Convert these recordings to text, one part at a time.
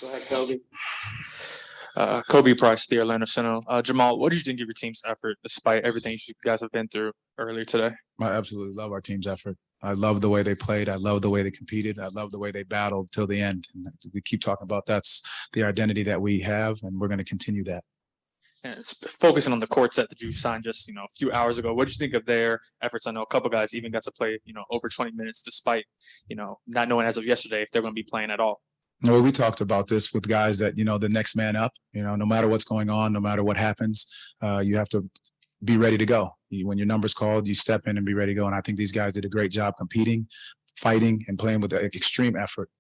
Go ahead, Kobe. Kobe Price, the Atlanta Sentinel. Jamal, what did you think of your team's effort despite everything you guys have been through earlier today? I absolutely love our team's effort. I love the way they played. I love the way they competed. I love the way they battled till the end. And we keep talking about that's the identity that we have, and we're going to continue that. And it's focusing on the court set that you signed just, a few hours ago. What did you think of their efforts? I know a couple guys even got to play, over 20 minutes despite, not knowing as of yesterday if they're going to be playing at all. Well, we talked about this with guys that, the next man up, no matter what's going on, no matter what happens, you have to be ready to go. When your number's called, you step in and be ready to go. And I think these guys did a great job competing, fighting, and playing with extreme effort.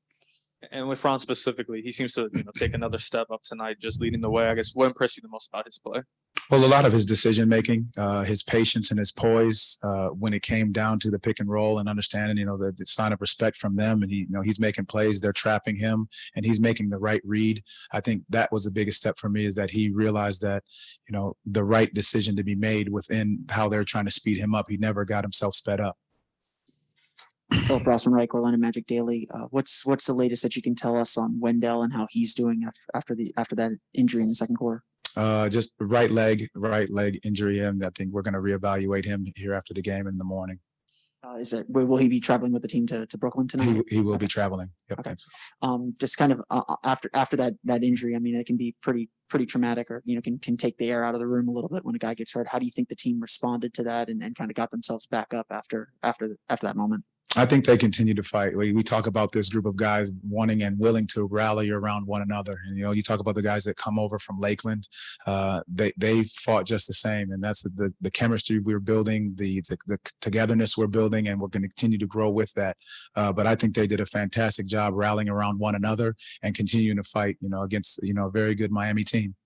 And with Franz specifically, he seems to take another step up tonight, just leading the way. I guess what impressed you the most about his play? Well, a lot of his decision making, his patience and his poise when it came down to the pick and roll and understanding, the sign of respect from them. And he's making plays, they're trapping him, and he's making the right read. I think that was the biggest step for me, is that he realized that, the right decision to be made within how they're trying to speed him up. He never got himself sped up. Philip Rossman, right, Orlando Magic Daily. What's the latest that you can tell us on Wendell and how he's doing after that injury in the second quarter? Just right leg injury. And I think we're going to reevaluate him here after the game in the morning. Will he be traveling with the team to Brooklyn tonight? He will be traveling. Yep. Okay. Just kind of after that injury, I mean, it can be pretty traumatic, or can take the air out of the room a little bit when a guy gets hurt. How do you think the team responded to that and kind of got themselves back up after that moment? I think they continue to fight. We talk about this group of guys wanting and willing to rally around one another. And, you talk about the guys that come over from Lakeland. They fought just the same. And that's the chemistry we're building, the togetherness we're building, and we're going to continue to grow with that. But I think they did a fantastic job rallying around one another and continuing to fight, against, a very good Miami team.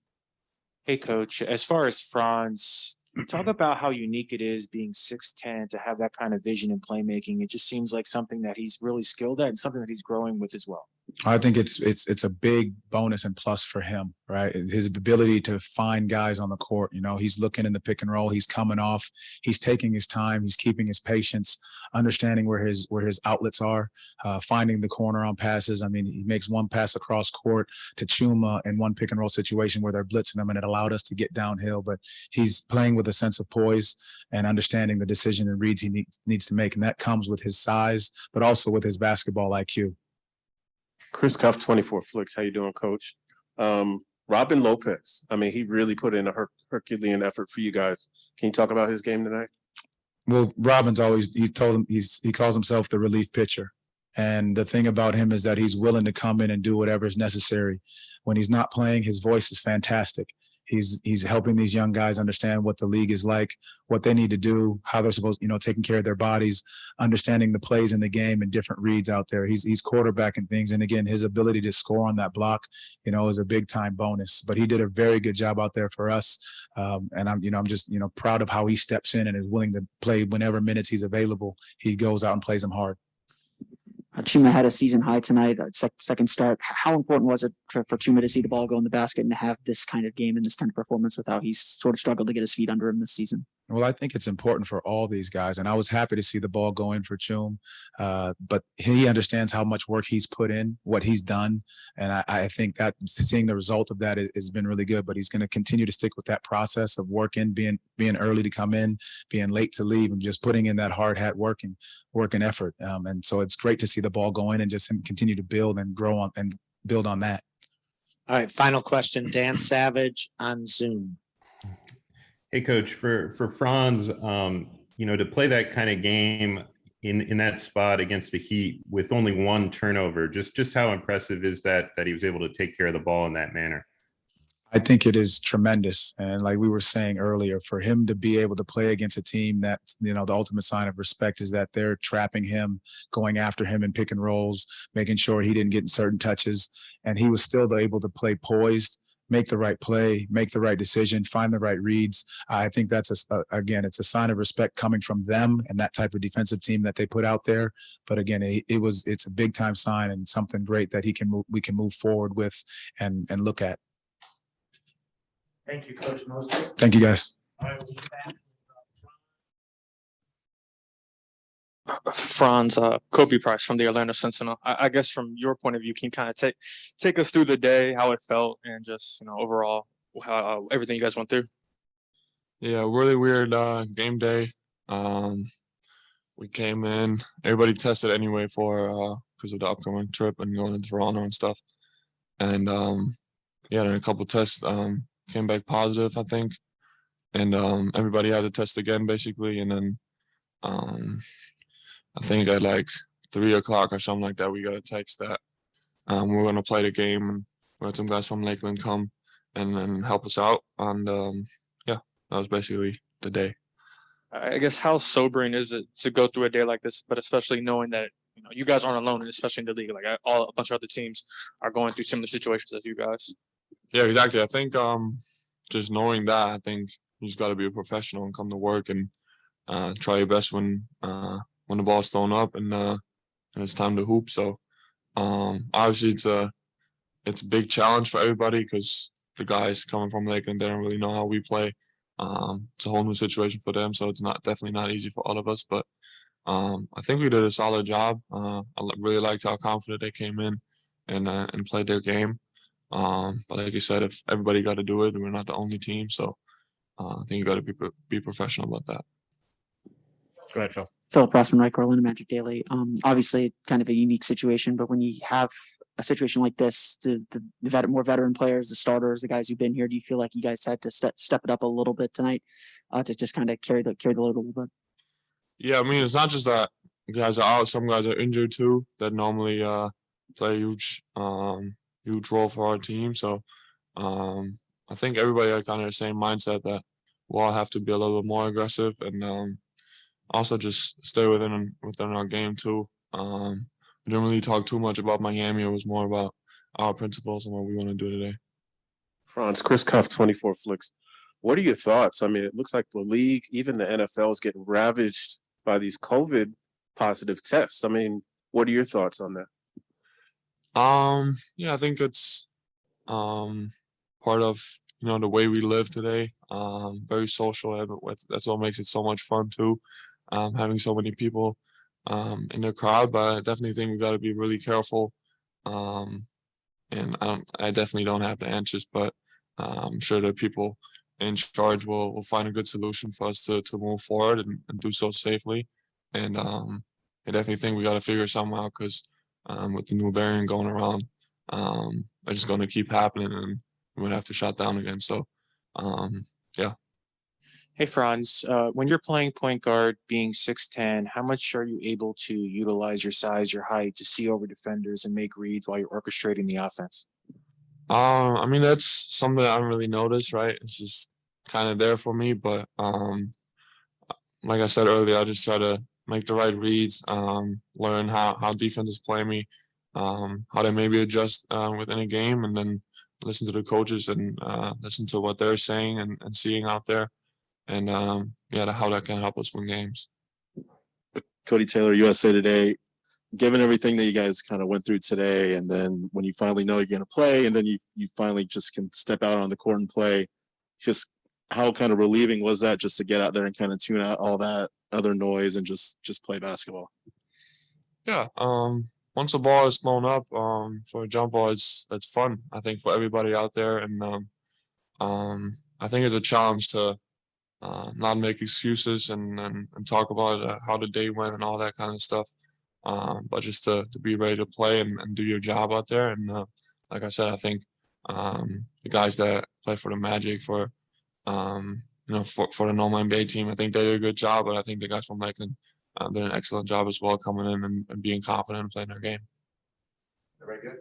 Hey, Coach, as far as Franz, talk about how unique it is being 6'10" to have that kind of vision and playmaking. It just seems like something that he's really skilled at and something that he's growing with as well. I think it's a big bonus and plus for him, right? His ability to find guys on the court. He's looking in the pick and roll. He's coming off. He's taking his time. He's keeping his patience, understanding where his outlets are, finding the corner on passes. I mean, he makes one pass across court to Chuma in one pick and roll situation where they're blitzing him, and it allowed us to get downhill. But he's playing with a sense of poise and understanding the decision and reads he needs to make, and that comes with his size, but also with his basketball IQ. Chris Cuff, 24 Flicks. How you doing, Coach? Robin Lopez. I mean, he really put in a Herculean effort for you guys. Can you talk about his game tonight? Well, Robin's always, he calls himself the relief pitcher. And the thing about him is that he's willing to come in and do whatever is necessary. When he's not playing, his voice is fantastic. He's helping these young guys understand what the league is like, what they need to do, how they're supposed, taking care of their bodies, understanding the plays in the game and different reads out there. He's quarterbacking things. And again, his ability to score on that block, is a big time bonus. But he did a very good job out there for us. And I'm just, proud of how he steps in and is willing to play whenever minutes he's available. He goes out and plays them hard. Chuma had a season high tonight, second start. How important was it for Chuma to see the ball go in the basket and to have this kind of game and this kind of performance with how he's sort of struggled to get his feet under him this season? Well, I think it's important for all these guys, and I was happy to see the ball go in for Chum. But he understands how much work he's put in, what he's done, and I think that seeing the result of that has been really good. But he's going to continue to stick with that process of working, being early to come in, being late to leave, and just putting in that hard hat working effort. And so it's great to see the ball go in and just him continue to build and grow on and build on that. All right, final question, Dan Savage on Zoom. Hey, Coach, for Franz, to play that kind of game in that spot against the Heat with only one turnover, just how impressive is that he was able to take care of the ball in that manner? I think it is tremendous. And like we were saying earlier, for him to be able to play against a team that, the ultimate sign of respect is that they're trapping him, going after him in pick and rolls, making sure he didn't get certain touches. And he was still able to play poised, make the right play, make the right decision, find the right reads. I think that's, it's a sign of respect coming from them and that type of defensive team that they put out there. But again, it's a big time sign and something great that we can move forward with and look at. Thank you, Coach Mose. Thank you, guys. All right, we'll be back. Franz, Kobe Price from the Orlando Sentinel. I guess from your point of view, can you kind of take us through the day, how it felt, and just overall how everything you guys went through? Yeah, really weird game day. We came in, everybody tested anyway for because of the upcoming trip and going to Toronto and stuff. And yeah, then a couple tests came back positive, I think. And everybody had to test again basically. And then I think at like 3 o'clock or something like that, we got a text that we're gonna play the game, and we had some guys from Lakeland come and help us out. And yeah, that was basically the day. I guess how sobering is it to go through a day like this, but especially knowing that you guys aren't alone, and especially in the league, like a bunch of other teams are going through similar situations as you guys. Yeah, exactly. I think just knowing that, I think you just got to be a professional and come to work and try your best when the ball's thrown up and it's time to hoop. So obviously it's a big challenge for everybody because the guys coming from Lakeland, they don't really know how we play. It's a whole new situation for them, so it's definitely not easy for all of us. But I think we did a solid job. I really liked how confident they came in and played their game. But like you said, if everybody got to do it, we're not the only team. So I think you got to be professional about that. Go ahead, Phil. Philip Rossman, right, Orlando Magic Daily. Obviously, kind of a unique situation, but when you have a situation like this, the more veteran players, the starters, the guys who've been here, do you feel like you guys had to step it up a little bit tonight to just kind of carry the load a little bit? Yeah, I mean, it's not just that guys are out; some guys are injured too that normally play a huge role for our team. So I think everybody had kind of the same mindset that we'll all have to be a little bit more aggressive and also just stay within our game too. We didn't really talk too much about Miami. It was more about our principles and what we want to do today. Franz, Chris Cuff, 24 Flicks. What are your thoughts? I mean, it looks like the league, even the NFL, is getting ravaged by these COVID positive tests. I mean, what are your thoughts on that? Yeah, I think it's part of the way we live today. Very social. That's what makes it so much fun too. Having so many people in the crowd, but I definitely think we got to be really careful. And I definitely don't have the answers, but I'm sure the people in charge will find a good solution for us to move forward and do so safely. And I definitely think we got to figure something out because with the new variant going around, they're just going to keep happening and we're going to have to shut down again. So, yeah. Hey, Franz, when you're playing point guard, being 6'10", how much are you able to utilize your size, your height to see over defenders and make reads while you're orchestrating the offense? I mean, that's something I don't really notice, right? It's just kind of there for me. But like I said earlier, I just try to make the right reads, learn how defenses play me, how they maybe adjust within a game, and then listen to the coaches and listen to what they're saying and seeing out there. And yeah, how that can help us win games. Cody Taylor, USA Today. Given everything that you guys kind of went through today, and then when you finally know you're going to play, and then you finally just can step out on the court and play, just how kind of relieving was that just to get out there and kind of tune out all that other noise and just play basketball? Yeah. Once the ball is thrown up for a jump ball, it's fun. I think for everybody out there, and I think it's a challenge to not make excuses and talk about how the day went and all that kind of stuff. But just to be ready to play and do your job out there. And like I said, I think the guys that play for the Magic, for the normal NBA team, I think they did a good job. But I think the guys from Lakeland did an excellent job as well, coming in and being confident and playing their game. Very good.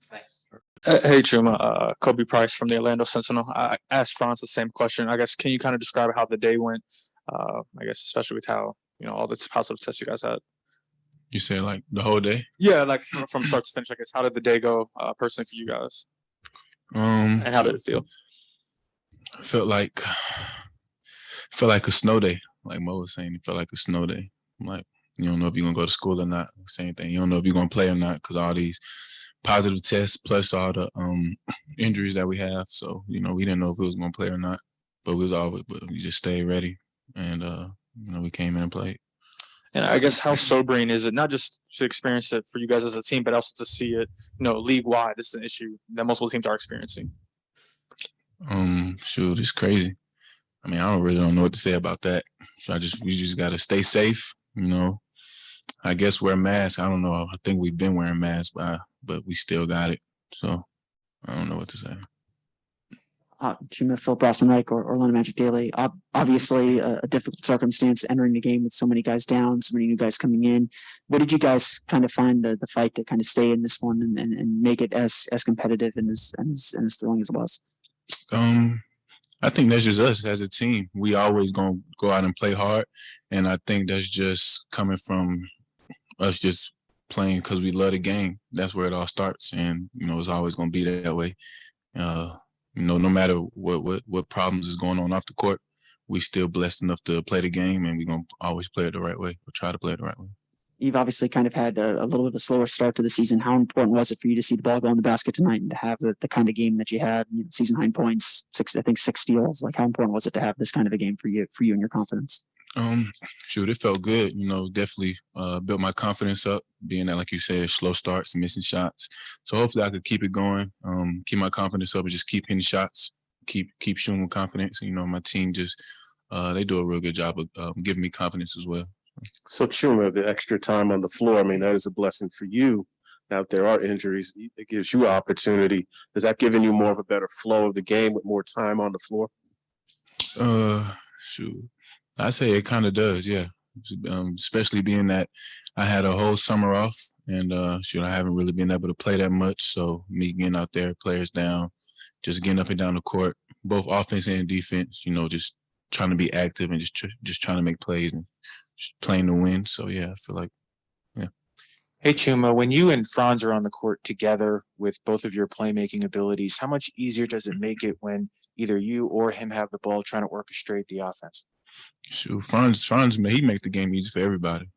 Thanks. Hey, Chuma, Kobe Price from the Orlando Sentinel. I asked Franz the same question. I guess, can you kind of describe how the day went? I guess, especially with how, all the positive tests you guys had. You say like the whole day? Yeah, like from start to finish, I guess. How did the day go personally for you guys? And how did it feel? Felt like a snow day. Like Mo was saying, it felt like a snow day. Like, you don't know if you're going to go to school or not. Same thing. You don't know if you're going to play or not because all these positive tests plus all the injuries that we have. So, we didn't know if we was going to play or not. But we just stayed ready. And, we came in and played. And I guess how sobering is it, not just to experience it for you guys as a team, but also to see it, league wide? This is an issue that multiple teams are experiencing. Shoot, it's crazy. I mean, I don't know what to say about that. So we just gotta stay safe. I guess wear masks. I don't know. I think we've been wearing masks, but we still got it. So I don't know what to say. Chuma, Phil Rossman-Reich, or Orlando Magic Daily. Obviously, a difficult circumstance entering the game with so many guys down, so many new guys coming in. What did you guys kind of find the fight to kind of stay in this one and make it as competitive and as thrilling as it was? I think that's just us as a team. We always gonna go out and play hard, and I think that's just coming from us just playing because we love the game. That's where it all starts, and it's always gonna be that way. No matter what problems is going on off the court, we still blessed enough to play the game, and we're gonna always play it the right way or try to play it the right way. You've obviously kind of had a little bit of a slower start to the season. How important was it for you to see the ball go in the basket tonight and to have the kind of game that you had? Season high points, 6 steals. Like, how important was it to have this kind of a game for you and your confidence? Shoot, it felt good. Definitely built my confidence up. Being that, like you said, slow starts and missing shots. So hopefully I could keep it going. Keep my confidence up and just keep hitting shots. Keep shooting with confidence. My team just they do a real good job of giving me confidence as well. So Chuma, the extra time on the floor, I mean, that is a blessing for you. Now, if there are injuries, it gives you an opportunity. Is that giving you more of a better flow of the game with more time on the floor? Shoot, I say it kind of does, yeah. Especially being that I had a whole summer off, and I haven't really been able to play that much. So me getting out there, players down, just getting up and down the court, both offense and defense. Just trying to be active and just trying to make plays and just playing to win. So yeah, I feel like, yeah. Hey Chuma, when you and Franz are on the court together with both of your playmaking abilities, how much easier does it make it when either you or him have the ball trying to orchestrate the offense? Shoot, Franz, he make the game easy for everybody.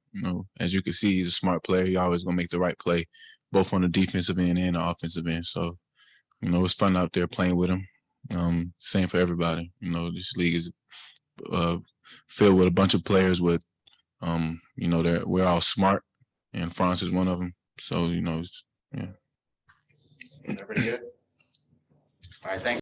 As you can see, he's a smart player. He always gonna make the right play, both on the defensive end and the offensive end. So, it's fun out there playing with him. Same for everybody. This league is filled with a bunch of players with, we're all smart, and Franz is one of them. So, yeah. Everybody good? All right, thanks.